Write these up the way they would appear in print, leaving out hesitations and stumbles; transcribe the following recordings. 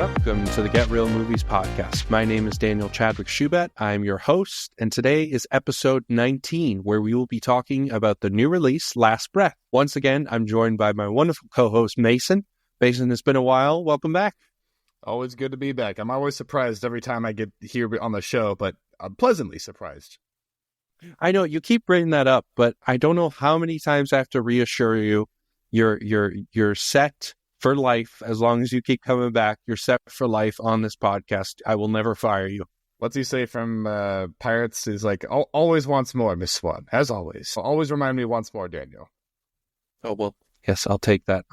Welcome to the Get Real Movies podcast. My name is Daniel Chadwick Schubert. I'm your host, and today is episode 19, where we will be talking about the new release, Last Breath. Once again, I'm joined by my wonderful co-host, Mason. Mason, it's been a while. Welcome back. Always good to be back. I'm always surprised every time I get here on the show, but I'm pleasantly surprised. I know you keep bringing that up, but I don't know how many times I have to reassure you, you're set for life. As long as you keep coming back, you're set for life on this podcast. I will never fire you. What's he say from Pirates? Is like, always wants more, Miss Swan. As always. Always remind me once more, Daniel. Oh, well, yes, I'll take that.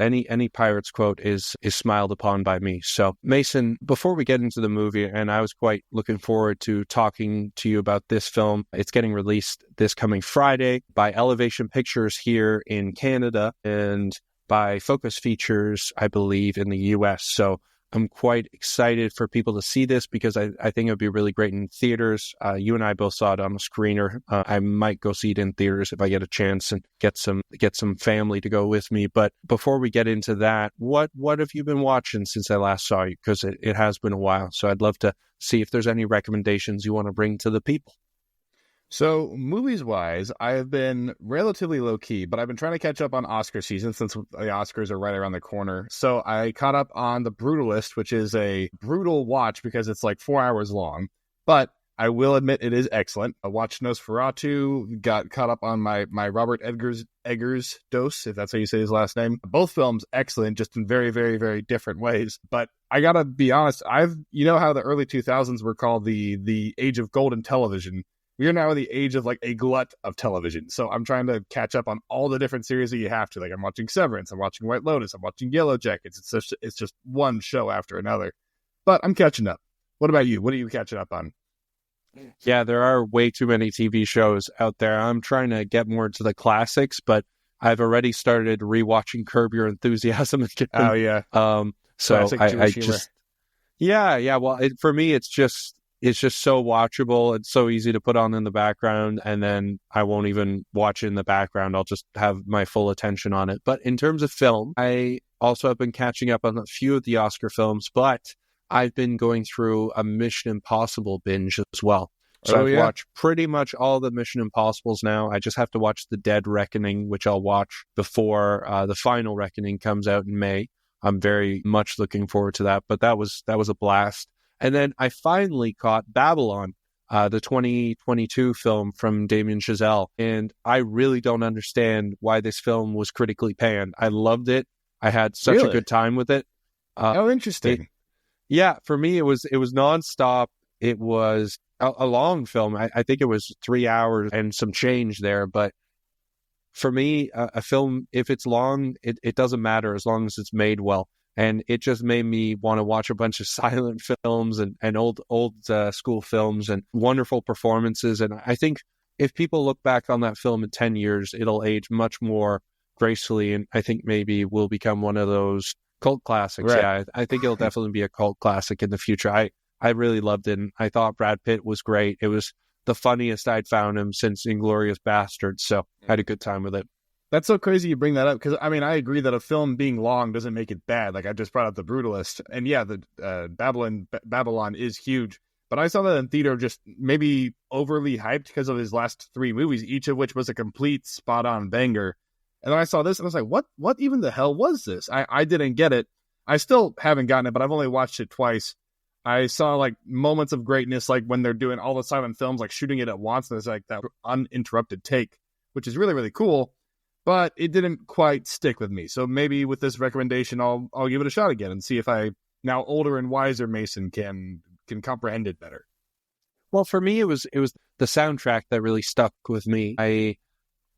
Any Pirates quote is smiled upon by me. So, Mason, before we get into the movie, and I was quite looking forward to talking to you about this film. It's getting released this coming Friday by Elevation Pictures here in Canada and by Focus Features, I believe, in the US. So I'm quite excited for people to see this because I think it would be really great in theaters. You and I both saw it on a screener. I might go see it in theaters if I get a chance and get some family to go with me. But before we get into that, what have you been watching since I last saw you? Because it has been a while. So I'd love to see if there's any recommendations you want to bring to the people. So, movies-wise, I have been relatively low-key, but I've been trying to catch up on Oscar season since the Oscars are right around the corner. So, I caught up on The Brutalist, which is a brutal watch because it's like 4 hours long. But I will admit it is excellent. I watched Nosferatu, got caught up on my Robert Eggers dose, if that's how you say his last name. Both films excellent, just in very, very, very different ways. But I gotta be honest, you know how the early 2000s were called the age of golden television. We are now in the age of like a glut of television. So I'm trying to catch up on all the different series that you have to. Like I'm watching Severance, I'm watching White Lotus, I'm watching Yellow Jackets. It's just one show after another. But I'm catching up. What about you? What are you catching up on? Yeah, there are way too many TV shows out there. I'm trying to get more into the classics, but I've already started rewatching Curb Your Enthusiasm again. Oh yeah. So I just yeah. Well, for me, it's just so watchable. It's so easy to put on in the background, and then I won't even watch it in the background. I'll just have my full attention on it. But in terms of film, I also have been catching up on a few of the Oscar films, but I've been going through a Mission Impossible binge as well. So I've watched pretty much all the Mission Impossibles now. I just have to watch The Dead Reckoning, which I'll watch before the final Reckoning comes out in May. I'm very much looking forward to that, but that was a blast. And then I finally caught Babylon, the 2022 film from Damien Chazelle. And I really don't understand why this film was critically panned. I loved it. I had such a good time with it. Oh, interesting. For me, it was nonstop. It was a long film. I think it was 3 hours and some change there. But for me, a film, if it's long, it doesn't matter as long as it's made well. And it just made me want to watch a bunch of silent films and old school films and wonderful performances. And I think if people look back on that film in 10 years, it'll age much more gracefully. And I think maybe will become one of those cult classics. Right. Yeah, I think it'll definitely be a cult classic in the future. I really loved it. And I thought Brad Pitt was great. It was the funniest I'd found him since Inglourious Basterds. So I had a good time with it. That's so crazy you bring that up because, I mean, I agree that a film being long doesn't make it bad. Like, I just brought up The Brutalist. And yeah, the Babylon is huge. But I saw that in theater just maybe overly hyped because of his last 3 movies, each of which was a complete spot-on banger. And then I saw this and I was like, what even the hell was this? I didn't get it. I still haven't gotten it, but I've only watched it twice. I saw, like, moments of greatness, like when they're doing all the silent films, like shooting it at once, and there's, like, that uninterrupted take, which is really, really cool. But it didn't quite stick with me. So maybe with this recommendation, I'll give it a shot again and see if I, now older and wiser Mason, can comprehend it better. Well, for me, it was the soundtrack that really stuck with me. I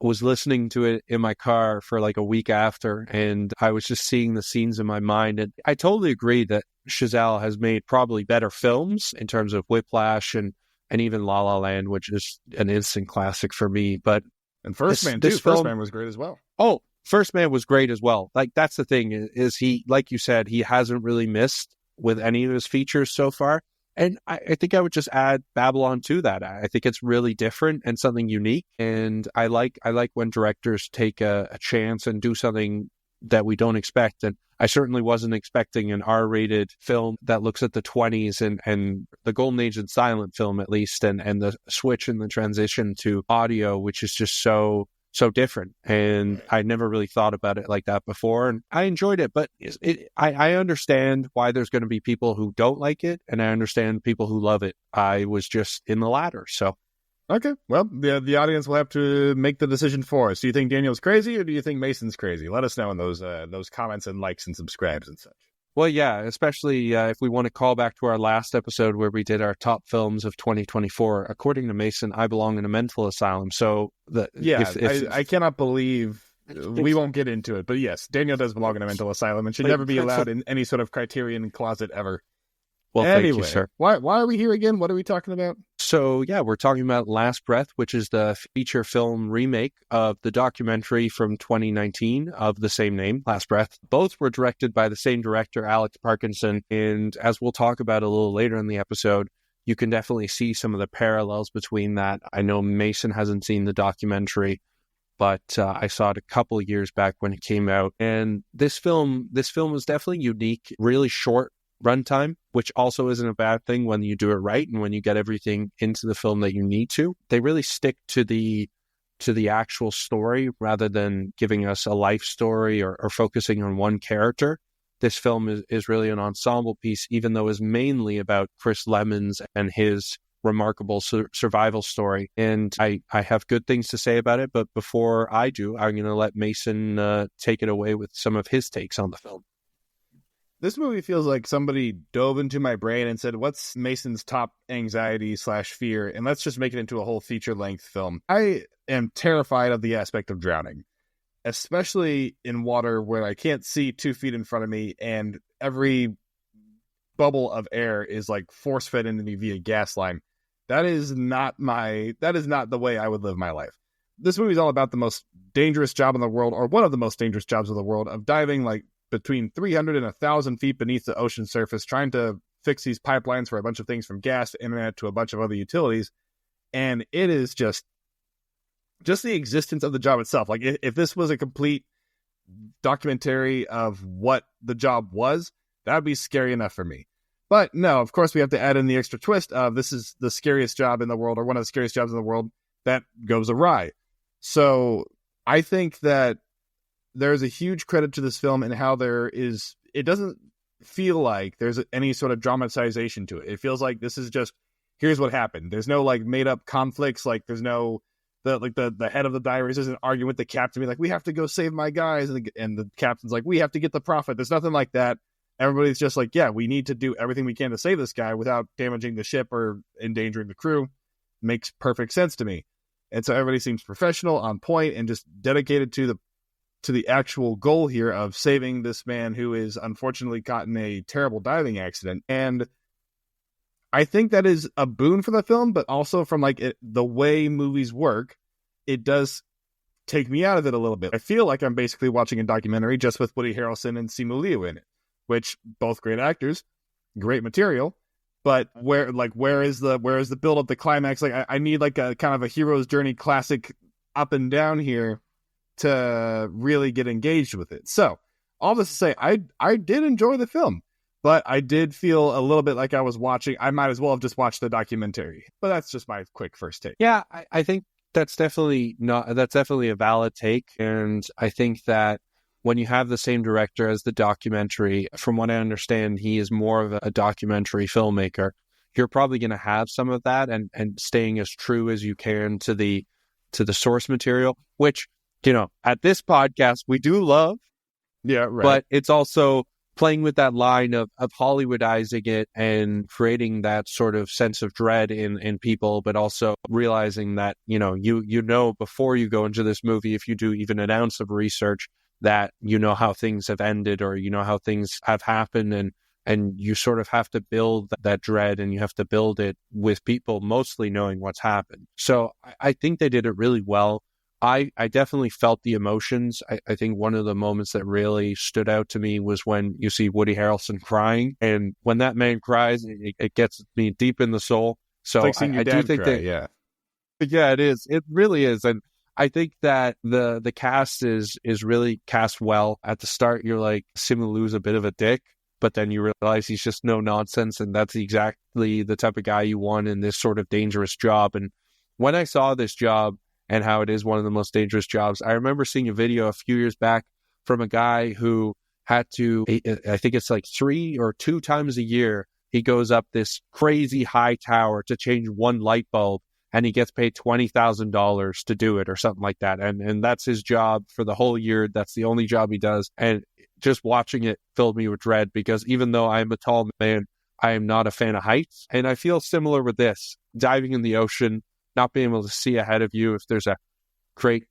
was listening to it in my car for like a week after, and I was just seeing the scenes in my mind. And I totally agree that Chazelle has made probably better films in terms of Whiplash and even La La Land, which is an instant classic for me. But and First Man, too. First Man was great as well. Oh, First Man was great as well. Like, that's the thing, is he, like you said, he hasn't really missed with any of his features so far. And I think I would just add Babylon to that. I think it's really different and something unique. And I like when directors take a chance and do something that we don't expect. And I certainly wasn't expecting an R-rated film that looks at the 20s and the golden age in silent film, at least, and the switch and the transition to audio, which is just so different. And I never really thought about it like that before. And I enjoyed it, but I understand why there's going to be people who don't like it, and I understand people who love it. I was just in the latter. So. Okay, well, the audience will have to make the decision for us. Do you think Daniel's crazy, or do you think Mason's crazy? Let us know in those comments and likes and subscribes and such. Well, yeah, especially if we want to call back to our last episode where we did our top films of 2024. According to Mason, I belong in a mental asylum. So I cannot believe we won't get into it, but yes, Daniel does belong in a mental asylum and should never be allowed in any sort of Criterion closet ever. Well, anyway, thank you, sir. Why are we here again? What are we talking about? So, yeah, we're talking about Last Breath, which is the feature film remake of the documentary from 2019 of the same name, Last Breath. Both were directed by the same director, Alex Parkinson. And as we'll talk about a little later in the episode, you can definitely see some of the parallels between that. I know Mason hasn't seen the documentary, but I saw it a couple of years back when it came out. And this film was definitely unique, really short runtime, which also isn't a bad thing when you do it right and when you get everything into the film that you need to. They really stick to the actual story rather than giving us a life story or focusing on one character. This film is really an ensemble piece, even though it's mainly about Chris Lemons and his remarkable survival story. And I have good things to say about it, but before I do, I'm going to let Mason take it away with some of his takes on the film. This movie feels like somebody dove into my brain and said, what's Mason's top anxiety/fear? And let's just make it into a whole feature-length film. I am terrified of the aspect of drowning, especially in water where I can't see 2 feet in front of me and every bubble of air is like force-fed into me via gas line. That is not the way I would live my life. This movie is all about the most dangerous job in the world, or one of the most dangerous jobs in the world, of diving like between 300 and 1,000 feet beneath the ocean surface, trying to fix these pipelines for a bunch of things from gas to internet to a bunch of other utilities. And it is just the existence of the job itself. Like, if this was a complete documentary of what the job was, that would be scary enough for me. But no, of course, we have to add in the extra twist of this is the scariest job in the world, or one of the scariest jobs in the world, that goes awry. So I think that there's a huge credit to this film and how it doesn't feel like there's any sort of dramatization to it. It feels like this is just, here's what happened. There's no like made up conflicts. Like there's no, the head of the divers isn't arguing with the captain, like, we have to go save my guys. And the captain's like, we have to get the profit. There's nothing like that. Everybody's just like, yeah, we need to do everything we can to save this guy without damaging the ship or endangering the crew. Makes perfect sense to me. And so everybody seems professional, on point, and just dedicated to the actual goal here of saving this man who is unfortunately caught in a terrible diving accident. And I think that is a boon for the film, but also from the way movies work, it does take me out of it a little bit. I feel like I'm basically watching a documentary just with Woody Harrelson and Simu Liu in it, which both great actors, great material. But where is the build up, the climax? Like I need like a kind of a hero's journey classic up and down here to really get engaged with it. So all this to say, I did enjoy the film, but I did feel a little bit like I was watching. I might as well have just watched the documentary. But that's just my quick first take. Yeah, I think that's definitely a valid take, and I think that when you have the same director as the documentary, from what I understand, he is more of a documentary filmmaker. You're probably going to have some of that, and staying as true as you can to the source material, which, you know, at this podcast we do love. Yeah, right. But it's also playing with that line of Hollywoodizing it and creating that sort of sense of dread in people, but also realizing that, you know, before you go into this movie, if you do even an ounce of research, that you know how things have ended, or you know how things have happened, and you sort of have to build that dread, and you have to build it with people mostly knowing what's happened. So I think they did it really well. I definitely felt the emotions. I think one of the moments that really stood out to me was when you see Woody Harrelson crying, and when that man cries, it gets me deep in the soul. So it's like seeing your dad do think cry, that, yeah, it is. It really is. And I think that the cast is really cast well. At the start, you're like, Simu Liu's a bit of a dick, but then you realize he's just no nonsense, and that's exactly the type of guy you want in this sort of dangerous job. And when I saw this job and how it is one of the most dangerous jobs, I remember seeing a video a few years back from a guy who had to, I think it's like 3 or 2 times a year, he goes up this crazy high tower to change one light bulb, and he gets paid $20,000 to do it or something like that. And that's his job for the whole year. That's the only job he does. And just watching it filled me with dread, because even though I'm a tall man, I am not a fan of heights. And I feel similar with this, diving in the ocean, not being able to see ahead of you if there's a great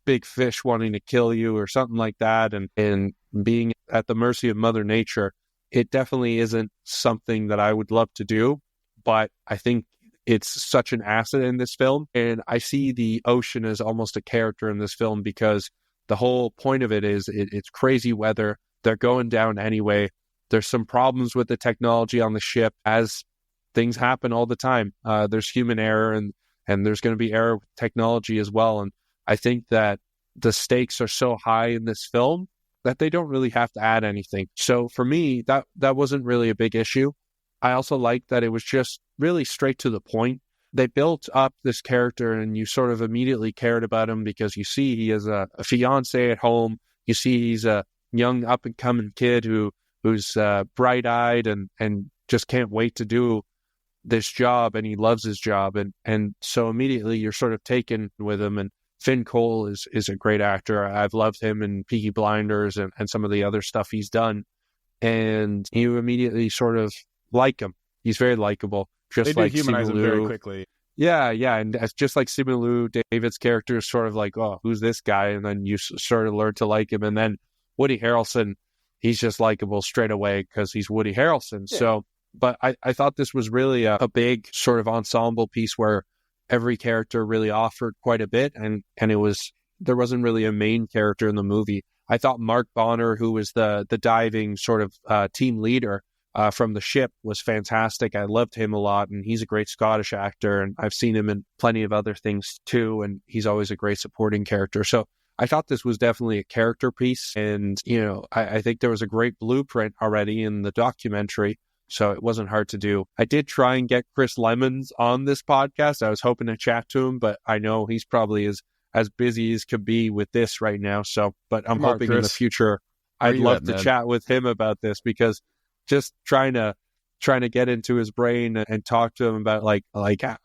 big fish wanting to kill you or something like that, and being at the mercy of Mother Nature. It definitely isn't something that I would love to do, but I think it's such an asset in this film. And I see the ocean as almost a character in this film, because the whole point of it is it's crazy weather. They're going down anyway. There's some problems with the technology on the ship, as things happen all the time. There's human error, and there's going to be error with technology as well. And I think that the stakes are so high in this film that they don't really have to add anything. So for me, that wasn't really a big issue. I also liked that it was just really straight to the point. They built up this character, and you sort of immediately cared about him, because you see he has a fiance at home. You see he's a young up-and-coming kid who's bright-eyed and just can't wait to do this job, and he loves his job. And so immediately you're sort of taken with him. And Finn Cole is a great actor. I've loved him in Peaky Blinders and some of the other stuff he's done. And you immediately sort of like him. He's very likable. Just they like do humanize Simu him Liu. very quickly. Yeah. And just like Simu Liu, David's character is sort of like, oh, who's this guy? And then you sort of learn to like him. And then Woody Harrelson, he's just likable straight away because he's Woody Harrelson. Yeah. So, but I thought this was really a big sort of ensemble piece where every character really offered quite a bit, and there wasn't really a main character in the movie. I thought Mark Bonner, who was the diving sort of team leader from the ship, was fantastic. I loved him a lot, and he's a great Scottish actor, and I've seen him in plenty of other things too, and he's always a great supporting character. So I thought this was definitely a character piece, and I think there was a great blueprint already in the documentary. So it wasn't hard to do. I did try and get Chris Lemons on this podcast. I was hoping to chat to him, but I know he's probably as busy as could be with this right now. So, but I'm hoping in the future, I'd love to chat with him about this, because just trying to get into his brain and talk to him about like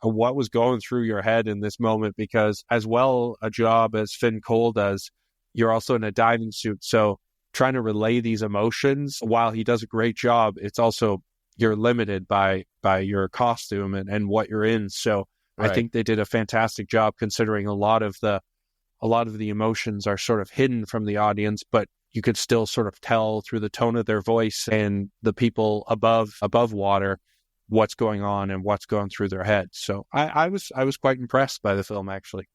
what was going through your head in this moment, because as well a job as Finn Cole does, you're also in a diving suit. So trying to relay these emotions, while he does a great job, it's also you're limited by your costume and what you're in. So right. I think they did a fantastic job, considering a lot of the emotions are sort of hidden from the audience, but you could still sort of tell through the tone of their voice and the people above water what's going on and what's going through their heads. So I was quite impressed by the film, actually.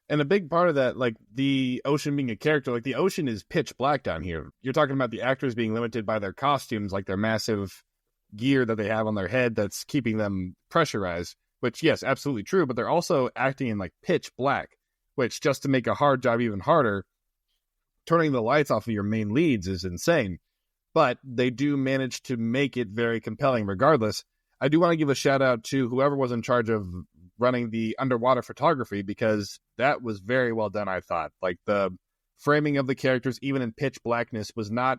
And a big part of that, like the ocean being a character, like the ocean is pitch black down here. You're talking about the actors being limited by their costumes, like their massive gear that they have on their head that's keeping them pressurized, which, yes, absolutely true, but they're also acting in like pitch black, which, just to make a hard job even harder, turning the lights off of your main leads is insane. But they do manage to make it very compelling regardless. I do want to give a shout out to whoever was in charge of running the underwater photography, because that was very well done, I thought. Like the framing of the characters, even in pitch blackness, was not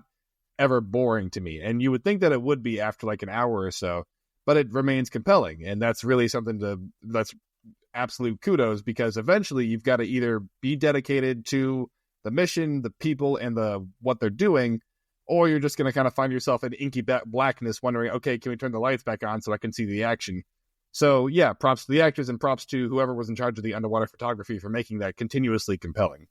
ever boring to me. And you would think that it would be after like an hour or so, but it remains compelling. And that's really something that's absolute kudos, because eventually you've got to either be dedicated to the mission, the people, and what they're doing, or you're just going to kind of find yourself in inky blackness wondering, okay, can we turn the lights back on so I can see the action? So yeah, props to the actors and props to whoever was in charge of the underwater photography for making that continuously compelling.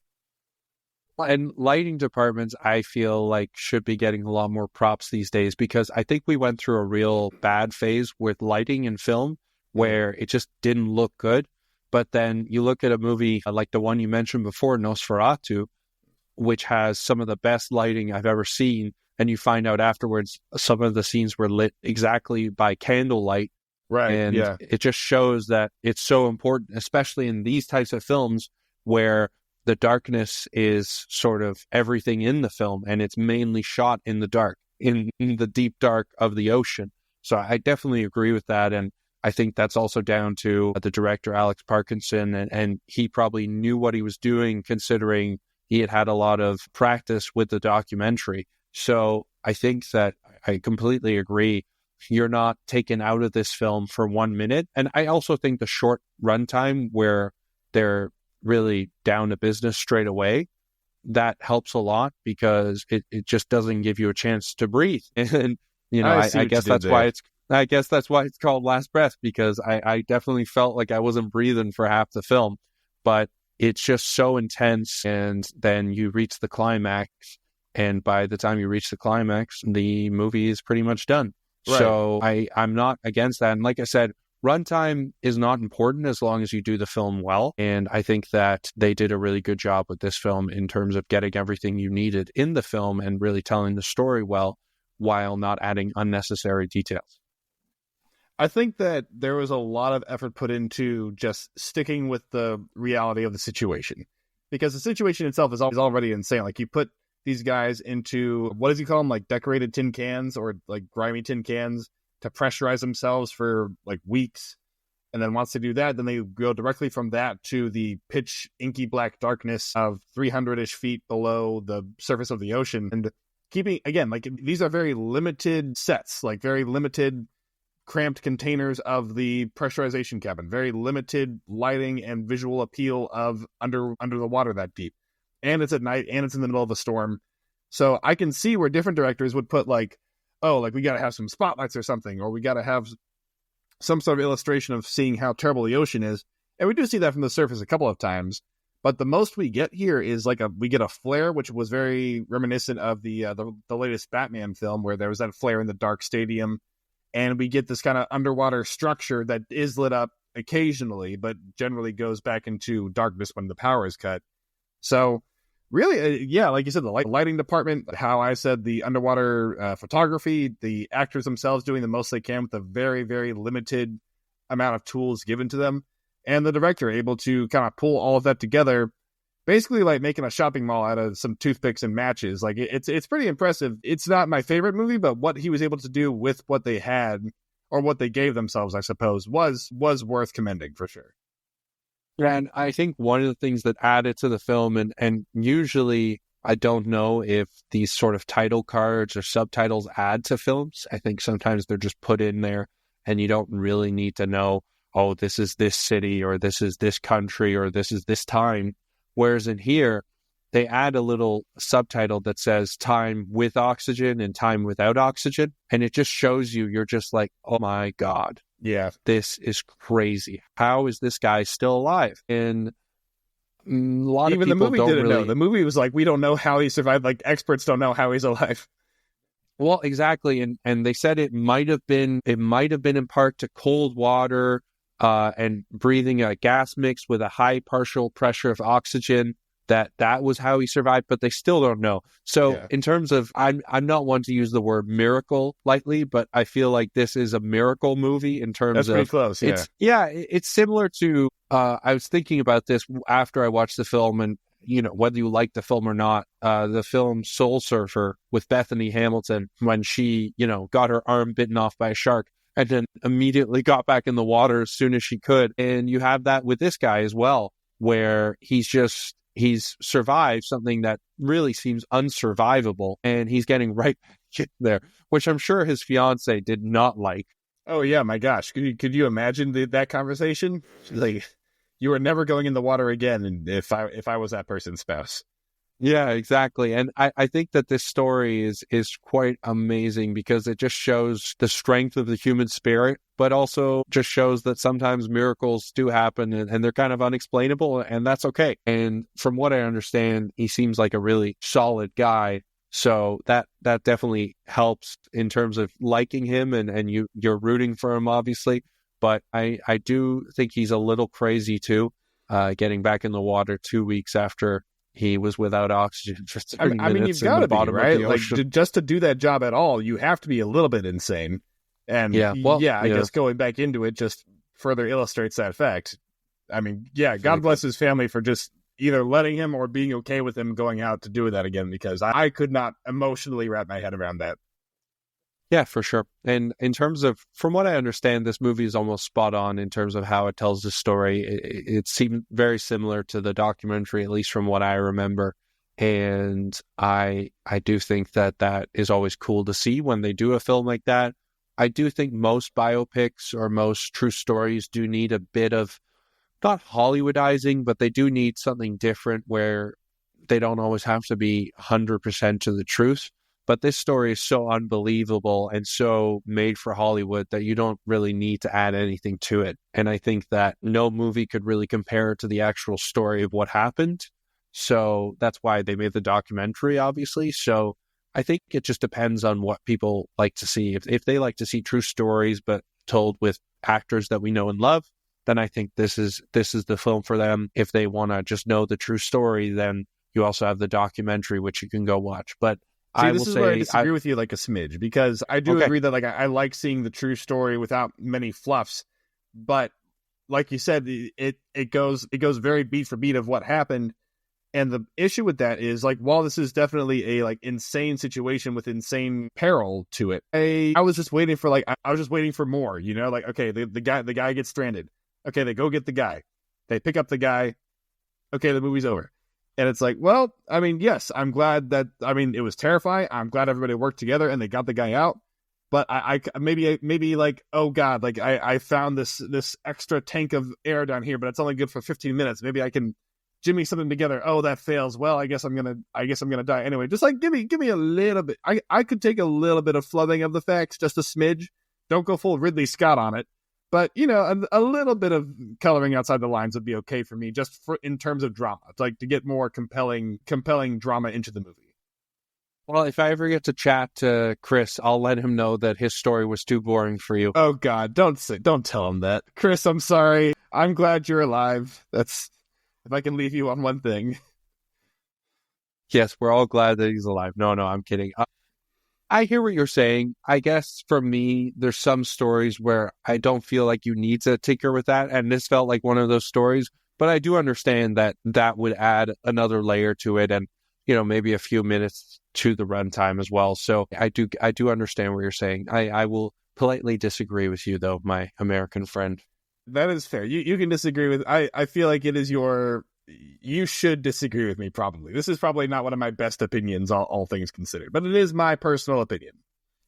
And lighting departments, I feel like, should be getting a lot more props these days, because I think we went through a real bad phase with lighting in film where it just didn't look good. But then you look at a movie like the one you mentioned before, Nosferatu, which has some of the best lighting I've ever seen. And you find out afterwards some of the scenes were lit exactly by candlelight. Right. And yeah. It just shows that it's so important, especially in these types of films where the darkness is sort of everything in the film, and it's mainly shot in the dark, in the deep dark of the ocean. So I definitely agree with that, and I think that's also down to the director, Alex Parkinson, and he probably knew what he was doing, considering he had had a lot of practice with the documentary. So I think that I completely agree. You're not taken out of this film for 1 minute. And I also think the short runtime where they're really down to business straight away, that helps a lot, because it just doesn't give you a chance to breathe. And, I guess that's why it's called Last Breath, because I definitely felt like I wasn't breathing for half the film, but it's just so intense. And then you reach the climax, and by the time you reach the climax, the movie is pretty much done. Right. So I'm not against that. And like I said, runtime is not important as long as you do the film well. And I think that they did a really good job with this film in terms of getting everything you needed in the film and really telling the story well, while not adding unnecessary details. I think that there was a lot of effort put into just sticking with the reality of the situation, because the situation itself is already insane. Like, you put these guys into, what does he call them, like decorated tin cans, or like grimy tin cans, to pressurize themselves for like weeks. And then once they do that, then they go directly from that to the pitch inky black darkness of 300-ish feet below the surface of the ocean. And keeping, again, like, these are very limited sets, like very limited cramped containers of the pressurization cabin, very limited lighting and visual appeal of under the water that deep. And it's at night, and it's in the middle of a storm. So I can see where different directors would put, like, oh, like, we got to have some spotlights or something, or we got to have some sort of illustration of seeing how terrible the ocean is. And we do see that from the surface a couple of times. But the most we get here is we get a flare, which was very reminiscent of the latest Batman film, where there was that flare in the dark stadium. And we get this kind of underwater structure that is lit up occasionally, but generally goes back into darkness when the power is cut. So really, yeah, like you said, the lighting department, how I said the underwater photography, the actors themselves doing the most they can with a very, very limited amount of tools given to them, and the director able to kind of pull all of that together, basically like making a shopping mall out of some toothpicks and matches. Like, it's pretty impressive. It's not my favorite movie, but what he was able to do with what they had, or what they gave themselves, I suppose, was worth commending for sure. And I think one of the things that added to the film, and usually I don't know if these sort of title cards or subtitles add to films. I think sometimes they're just put in there, and you don't really need to know, oh, this is this city, or this is this country, or this is this time. Whereas in here, they add a little subtitle that says time with oxygen and time without oxygen. And it just shows you're just like, oh my God. Yeah, this is crazy. How is this guy still alive? And a lot even of people the movie don't didn't really know. The movie was like, we don't know how he survived. Like, experts don't know how he's alive. Well, exactly, and they said it might have been in part to cold water and breathing a gas mix with a high partial pressure of oxygen. That was how he survived, but they still don't know. So in terms of, I'm not one to use the word miracle lightly, but I feel like this is a miracle movie in terms That's of... pretty close, yeah. It's similar to, I was thinking about this after I watched the film, and, whether you like the film or not, the film Soul Surfer with Bethany Hamilton, when she, got her arm bitten off by a shark and then immediately got back in the water as soon as she could. And you have that with this guy as well, where he's survived something that really seems unsurvivable, and he's getting right back there, which I'm sure his fiance did not like. Oh yeah, my gosh. Could you imagine that conversation? Like, you are never going in the water again, and if I was that person's spouse. Yeah, exactly. And I think that this story is quite amazing, because it just shows the strength of the human spirit, but also just shows that sometimes miracles do happen, and they're kind of unexplainable, and that's okay. And from what I understand, he seems like a really solid guy. So that definitely helps in terms of liking him, and you're rooting for him, obviously. But I do think he's a little crazy too, getting back in the water 2 weeks after he was without oxygen for 3 minutes. I mean, you've got to be, right? Like, just to do that job at all, you have to be a little bit insane. And I guess going back into it just further illustrates that fact. I mean, yeah, God bless his family for just either letting him or being okay with him going out to do that again, because I could not emotionally wrap my head around that. Yeah, for sure. And in terms of, from what I understand, this movie is almost spot on in terms of how it tells the story. It seemed very similar to the documentary, at least from what I remember. And I do think that is always cool to see when they do a film like that. I do think most biopics or most true stories do need a bit of, not Hollywoodizing, but they do need something different where they don't always have to be 100% to the truth. But this story is so unbelievable and so made for Hollywood that you don't really need to add anything to it. And I think that no movie could really compare to the actual story of what happened. So that's why they made the documentary, obviously. So I think it just depends on what people like to see. If they like to see true stories, but told with actors that we know and love, then I think this is the film for them. If they want to just know the true story, then you also have the documentary, which you can go watch. But see, this is where I disagree with you like a smidge, because I do agree that like I like seeing the true story without many fluffs, but like you said, it goes very beat for beat of what happened, and the issue with that is like, while this is definitely a like insane situation with insane peril to it, I was just waiting for I was just waiting for more, you know, like okay, the guy gets stranded, okay, they go get the guy, they pick up the guy, okay, the movie's over. And it's like, well, I mean, yes, I'm glad that, I mean, it was terrifying. I'm glad everybody worked together and they got the guy out. But I maybe like, oh God, like I found this extra tank of air down here, but it's only good for 15 minutes. Maybe I can jimmy something together. Oh, that fails. Well, I guess I'm gonna die anyway. Just like give me a little bit. I could take a little bit of flubbing of the facts, just a smidge. Don't go full Ridley Scott on it. But, you know, a little bit of coloring outside the lines would be okay for me, just in terms of drama. It's like to get more compelling drama into the movie. Well, if I ever get to chat to Chris, I'll let him know that his story was too boring for you. Oh, God, don't tell him that. Chris, I'm sorry. I'm glad you're alive. That's, if I can leave you on one thing. Yes, we're all glad that he's alive. No, I'm kidding. I hear what you're saying. I guess for me, there's some stories where I don't feel like you need to tinker with that. And this felt like one of those stories. But I do understand that would add another layer to it and, you know, maybe a few minutes to the runtime as well. So I do understand what you're saying. I will politely disagree with you, though, my American friend. That is fair. You can disagree with, I feel like it is you should disagree with me, probably. This is probably not one of my best opinions, all things considered, but it is my personal opinion.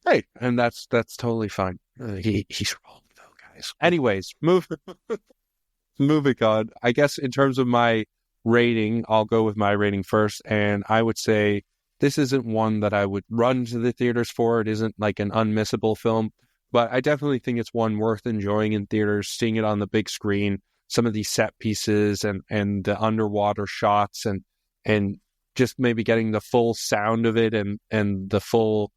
Hey, and that's totally fine. He's wrong, though, guys. Anyways, moving on. I guess in terms of my rating, I'll go with my rating first, and I would say this isn't one that I would run to the theaters for. It isn't like an unmissable film, but I definitely think it's one worth enjoying in theaters, seeing it on the big screen. Some of these set pieces and the underwater shots and just maybe getting the full sound of it and the full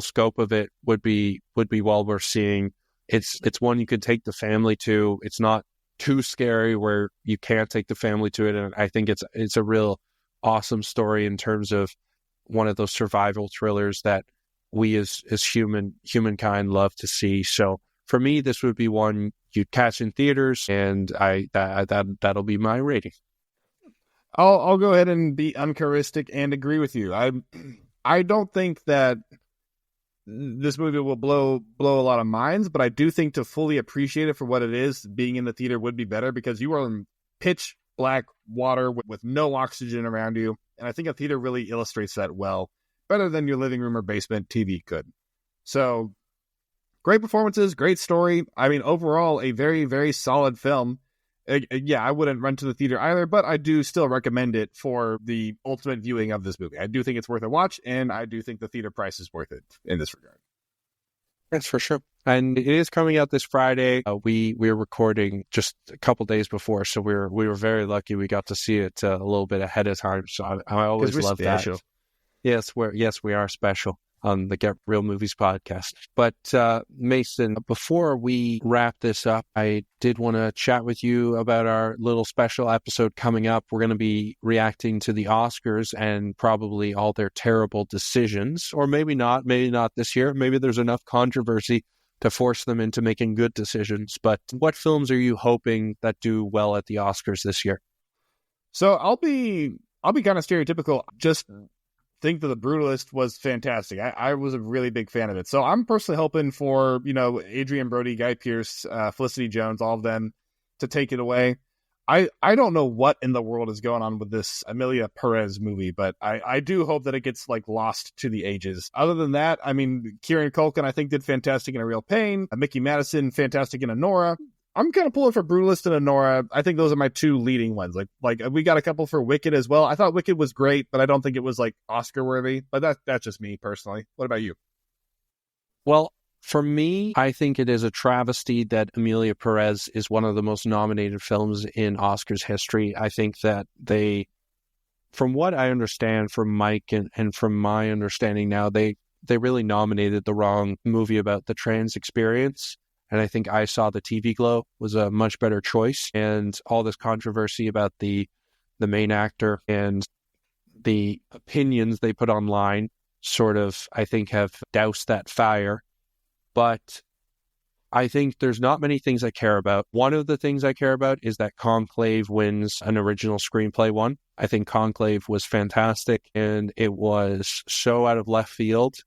scope of it would be well worth seeing. It's one you could take the family to. It's not too scary where you can't take the family to it, and I think it's a real awesome story in terms of one of those survival thrillers that we as humankind love to see. So for me, this would be one you'd catch in theaters, and that'll be my rating. I'll go ahead and be uncharistic and agree with you. I don't think that this movie will blow a lot of minds, but I do think to fully appreciate it for what it is, being in the theater would be better, because you are in pitch black water with no oxygen around you, and I think a theater really illustrates that well, better than your living room or basement TV could. So great performances, great story. I mean, overall, a very, very solid film. Yeah, I wouldn't run to the theater either, but I do still recommend it for the ultimate viewing of this movie. I do think it's worth a watch, and I do think the theater price is worth it in this regard. That's for sure. And it is coming out this Friday. We're recording just a couple days before, so we were very lucky. We got to see it a little bit ahead of time. So I always love special. That. Yes, we are special on the Get Real Movies podcast. But Mason, before we wrap this up, I did want to chat with you about our little special episode coming up. We're going to be reacting to the Oscars and probably all their terrible decisions, or maybe not this year. Maybe there's enough controversy to force them into making good decisions. But what films are you hoping that do well at the Oscars this year? So I'll be kind of stereotypical. Just think that The Brutalist was fantastic. I was a really big fan of it. So I'm personally hoping for, Adrian Brody, Guy Pearce, Felicity Jones, all of them to take it away. I don't know what in the world is going on with this Emilia Perez movie, but I do hope that it gets lost to the ages. Other than that, I mean, Kieran Culkin, I think, did fantastic in A Real Pain. Mickey Madison, fantastic in Anora. I'm kind of pulling for Brutalist and Anora. I think those are my two leading ones. Like we got a couple for Wicked as well. I thought Wicked was great, but I don't think it was Oscar worthy. But that's just me personally. What about you? Well, for me, I think it is a travesty that Emilia Perez is one of the most nominated films in Oscars history. I think that from what I understand from Mike and from my understanding now, they really nominated the wrong movie about the trans experience. And I think I Saw the TV Glow was a much better choice. And all this controversy about the main actor and the opinions they put online sort of, I think, have doused that fire. But I think there's not many things I care about. One of the things I care about is that Conclave wins an original screenplay one. I think Conclave was fantastic, and it was so out of left field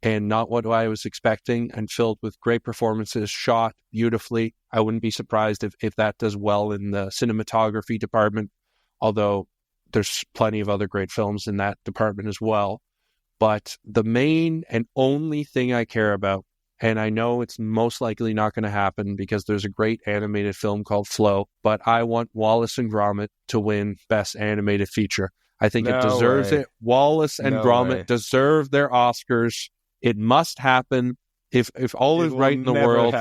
and not what I was expecting, and filled with great performances, shot beautifully. I wouldn't be surprised if that does well in the cinematography department, although there's plenty of other great films in that department as well. But the main and only thing I care about, and I know it's most likely not going to happen because there's a great animated film called Flow, but I want Wallace and Gromit to win Best Animated Feature. I think it deserves it. Wallace and Gromit deserve their Oscars. It must happen. If all is right in the world,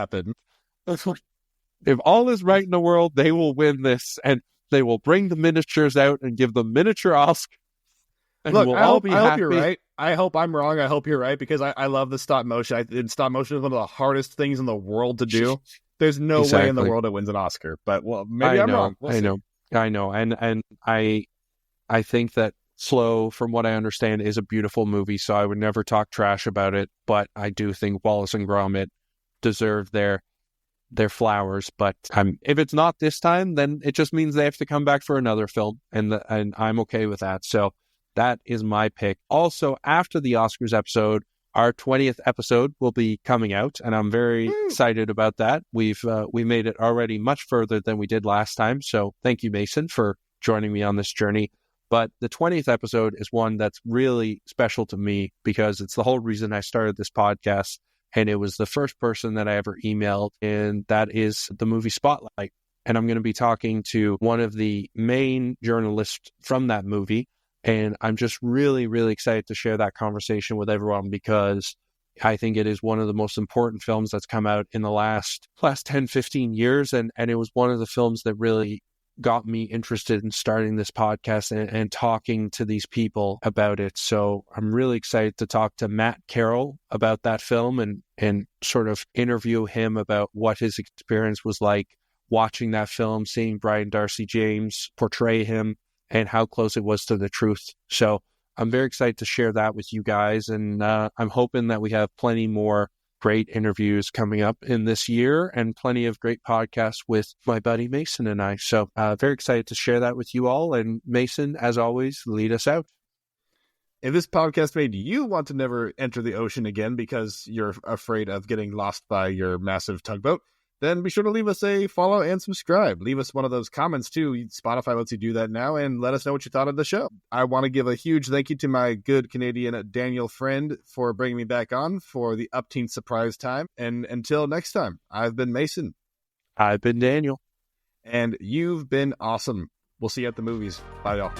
if all is right in the world, they will win this, and they will bring the miniatures out and give them miniature Oscars. Look, I hope you're right. I hope I'm wrong. I hope you're right, because I love the stop motion. Stop motion is one of the hardest things in the world to do. There's no way in the world it wins an Oscar. But maybe I'm wrong. I know. And I think that Flow, from what I understand, is a beautiful movie, so I would never talk trash about it. But I do think Wallace and Gromit deserve their flowers. But if it's not this time, then it just means they have to come back for another film, and I'm okay with that. So that is my pick. Also, after the Oscars episode, our 20th episode will be coming out, and I'm very excited about that. We made it already much further than we did last time, so thank you, Mason, for joining me on this journey. But the 20th episode is one that's really special to me because it's the whole reason I started this podcast, and it was the first person that I ever emailed, and that is the movie Spotlight. And I'm going to be talking to one of the main journalists from that movie. And I'm just really, really excited to share that conversation with everyone, because I think it is one of the most important films that's come out in the last 10, 15 years. And it was one of the films that really got me interested in starting this podcast and talking to these people about it. So I'm really excited to talk to Matt Carroll about that film and sort of interview him about what his experience was like watching that film, seeing Brian Darcy James portray him, and how close it was to the truth. So I'm very excited to share that with you guys. And I'm hoping that we have plenty more great interviews coming up in this year and plenty of great podcasts with my buddy Mason and I. So very excited to share that with you all. And Mason, as always, lead us out. If this podcast made you want to never enter the ocean again because you're afraid of getting lost by your massive tugboat, then be sure to leave us a follow and subscribe. Leave us one of those comments too. Spotify lets you do that now, and let us know what you thought of the show. I want to give a huge thank you to my good Canadian Daniel friend for bringing me back on for the Upteen surprise time. And until next time, I've been Mason. I've been Daniel. And you've been awesome. We'll see you at the movies. Bye, y'all.